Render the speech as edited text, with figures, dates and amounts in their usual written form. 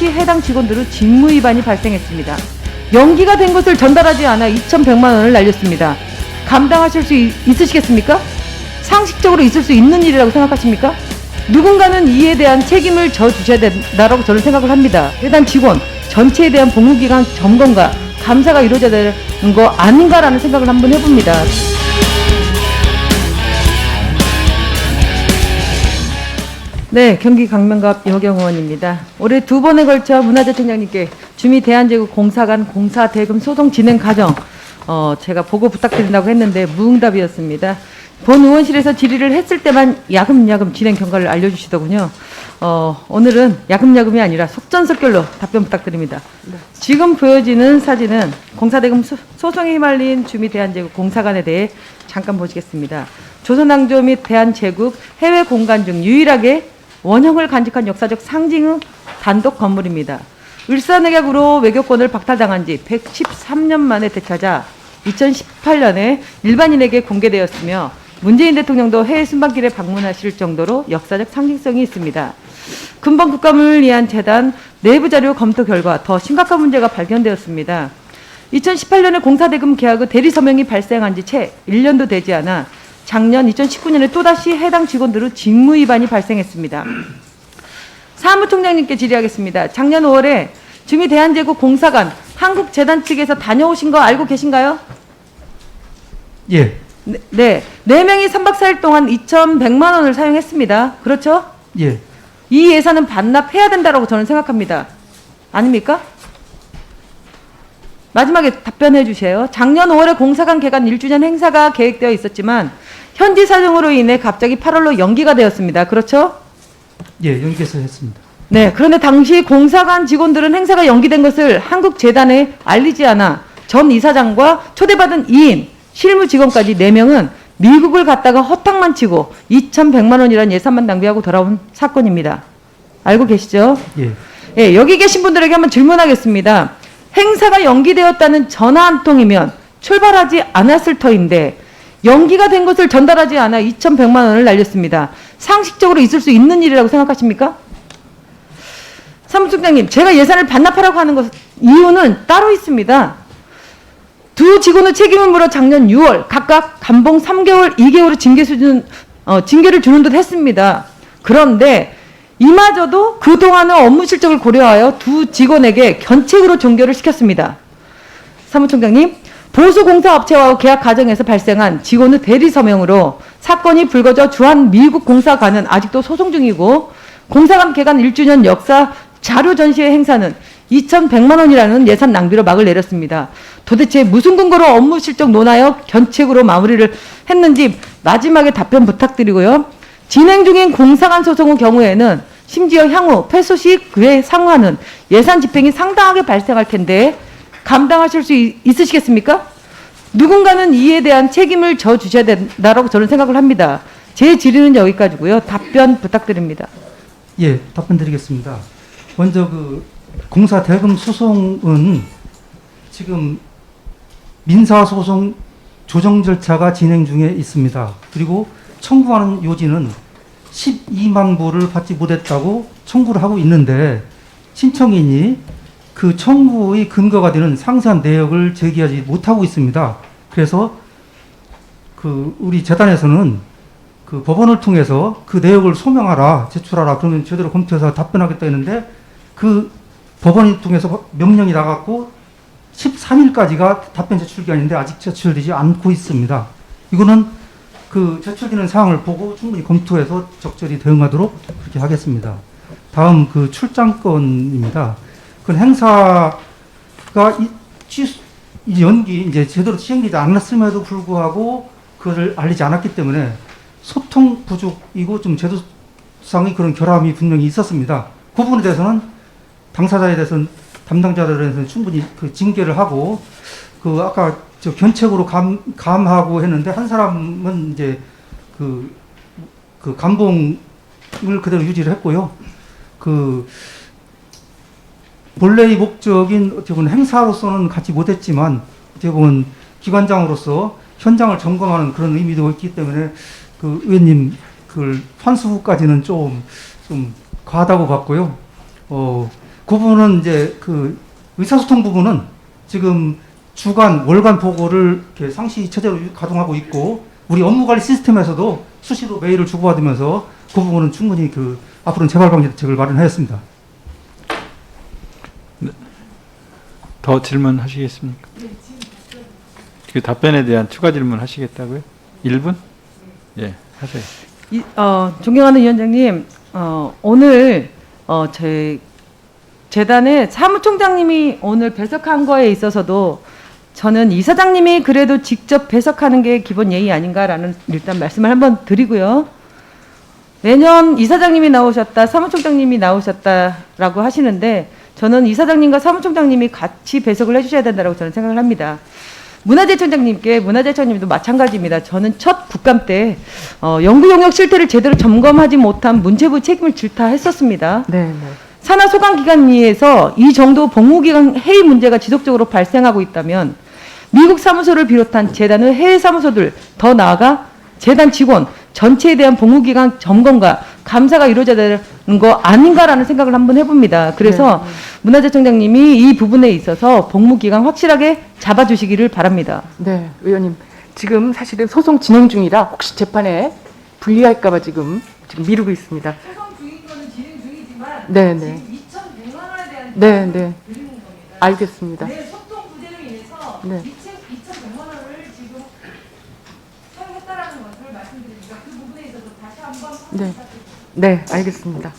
또다시 해당 직원들의 직무 위반이 발생했습니다. 연기가 된 것을 전달하지 않아 2,100만 원을 날렸습니다. 감당하실 수 있으시겠습니까? 상식적으로 있을 수 있는 일이라고 생각하십니까? 누군가는 이에 대한 책임을 져주셔야 된다고 저는 생각을 합니다. 해당 직원 전체에 대한 복무기간 점검과 감사가 이루어져야 되는 거 아닌가라는 생각을 한번 해봅니다. 네, 경기 강명갑 여경 의원입니다. 올해 2번에 걸쳐 문화재청장님께 주미 대한제국 공사관 공사 대금 소송 진행 과정 제가 보고 부탁드린다고 했는데 무응답이었습니다. 본 의원실에서 질의를 했을 때만 야금야금 진행 경과를 알려주시더군요. 오늘은 야금야금이 아니라 속전속결로 답변 부탁드립니다. 네. 지금 보여지는 사진은 공사대금 소송에 휘말린 주미 대한제국 공사관에 대해 잠깐 보시겠습니다. 조선왕조 및 대한제국 해외 공간 중 유일하게 원형을 간직한 역사적 상징의 단독 건물입니다. 을사늑약으로 외교권을 박탈당한 지 113년 만에 되찾아 2018년에 일반인에게 공개되었으며 문재인 대통령도 해외 순방길에 방문하실 정도로 역사적 상징성이 있습니다. 근본 국감을 위한 재단 내부 자료 검토 결과 더 심각한 문제가 발견되었습니다. 2018년에 공사대금 계약의 대리서명이 발생한 지 채 1년도 되지 않아 작년 2019년에 또다시 해당 직원들의 직무 위반이 발생했습니다. 사무총장님께 질의하겠습니다. 작년 5월에 주미 대한제국 공사관 한국재단 측에서 다녀오신 거 알고 계신가요? 예. 네. 4명이 3박 4일 동안 2,100만 원을 사용했습니다. 그렇죠? 예. 이 예산은 반납해야 된다고 저는 생각합니다. 아닙니까? 마지막에 답변해 주세요. 작년 5월에 공사관 개관 1주년 행사가 계획되어 있었지만 현지 사정으로 인해 갑자기 8월로 연기가 되었습니다. 그렇죠? 예, 연기해서 했습니다. 네. 그런데 당시 공사관 직원들은 행사가 연기된 것을 한국재단에 알리지 않아 전 이사장과 초대받은 2인, 실무 직원까지 4명은 미국을 갔다가 허탕만 치고 2,100만 원이라는 예산만 낭비하고 돌아온 사건입니다. 알고 계시죠? 예. 예, 여기 계신 분들에게 한번 질문하겠습니다. 행사가 연기되었다는 전화 한 통이면 출발하지 않았을 터인데 연기가 된 것을 전달하지 않아 2,100만 원을 날렸습니다. 상식적으로 있을 수 있는 일이라고 생각하십니까? 사무총장님, 제가 예산을 반납하라고 하는 이유는 따로 있습니다. 두 직원의 책임을 물어 작년 6월 각각 감봉 3개월, 2개월의 징계를 주는 듯 했습니다. 그런데 이마저도 그동안의 업무 실적을 고려하여 두 직원에게 견책으로 종결을 시켰습니다. 사무총장님, 보수공사업체와 계약 과정에서 발생한 직원의 대리서명으로 사건이 불거져 주한 미국 공사관은 아직도 소송 중이고 공사관 개관 1주년 역사 자료 전시회 행사는 2,100만 원이라는 예산 낭비로 막을 내렸습니다. 도대체 무슨 근거로 업무 실적 논하여 견책으로 마무리를 했는지 마지막에 답변 부탁드리고요. 진행 중인 공사관 소송의 경우에는 심지어 향후 패소 시 그에 상환은 예산 집행이 상당하게 발생할 텐데 감당하실 수 있으시겠습니까? 누군가는 이에 대한 책임을 져주셔야 된다고 저는 생각을 합니다. 제 질의는 여기까지고요. 답변 부탁드립니다. 예, 답변 드리겠습니다. 먼저 공사 대금 소송은 지금 민사소송 조정 절차가 진행 중에 있습니다. 그리고 청구하는 요지는 12만 부를 받지 못했다고 청구를 하고 있는데 신청인이 그 청구의 근거가 되는 상세한 내역을 제기하지 못하고 있습니다. 그래서 우리 재단에서는 법원을 통해서 그 내역을 소명하라, 제출하라, 그러면 제대로 검토해서 답변하겠다 했는데 그 법원을 통해서 명령이 나갔고 13일까지가 답변 제출 기간인데 아직 제출되지 않고 있습니다. 이거는 제출되는 사항을 보고 충분히 검토해서 적절히 대응하도록 그렇게 하겠습니다. 다음 출장권입니다. 그 행사가 이제 제대로 시행되지 않았음에도 불구하고 그것을 알리지 않았기 때문에 소통 부족이고 좀 제도상의 그런 결함이 분명히 있었습니다. 그 부분에 대해서는 당사자에 대해서는 담당자들에 대해서는 충분히 징계를 하고 아까 견책으로 감하고 했는데 한 사람은 이제 감봉을 그대로 유지를 했고요. 본래의 목적인 어떻게 보면 행사로서는 갖지 못했지만 어떻게 보면 기관장으로서 현장을 점검하는 그런 의미도 있기 때문에 의원님 환수 후까지는 좀 과하다고 봤고요. 그 부분은 이제 그 의사소통 부분은 지금 주간, 월간 보고를 이렇게 상시 체제로 가동하고 있고 우리 업무관리 시스템에서도 수시로 메일을 주고받으면서 그 부분은 충분히 그 앞으로는 재발 방지 대책을 마련하였습니다. 더 질문하시겠습니까? 그 답변에 대한 추가 질문 하시겠다고요? 1분? 예, 하세요. 존경하는 위원장님, 오늘 제 재단의 사무총장님이 오늘 배석한 거에 있어서도 저는 이사장님이 그래도 직접 배석하는 게 기본 예의 아닌가라는 일단 말씀을 한번 드리고요. 매년 이사장님이 나오셨다, 사무총장님이 나오셨다라고 하시는데 저는 이사장님과 사무총장님이 같이 배석을 해주셔야 된다고 저는 생각을 합니다. 문화재청장님께 문화재청님도 마찬가지입니다. 저는 첫 국감 때 연구 용역 실태를 제대로 점검하지 못한 문체부 책임을 질타했었습니다. 네. 산하소강기관위에서 이 정도 복무기간 해이 문제가 지속적으로 발생하고 있다면 미국 사무소를 비롯한 재단의 해외 사무소들, 더 나아가 재단 직원 전체에 대한 복무기간 점검과 감사가 이루어져야 되는 거 아닌가라는 생각을 한번 해봅니다. 그래서 문화재청장님이 이 부분에 있어서 복무기간 확실하게 잡아주시기를 바랍니다. 네, 의원님. 지금 사실은 소송 진행 중이라 혹시 재판에 불리할까봐 지금 미루고 있습니다. 소송 중인 거는 진행 중이지만 네. 지금 2,100만 원에 대한 네. 드리는 겁니다. 알겠습니다. 네, 소송 부재로 인해서 네. 2,100만 원을 지금 사용했다라는 것을 말씀드리니까 그 부분에 있어서 다시 한번 네, 알겠습니다.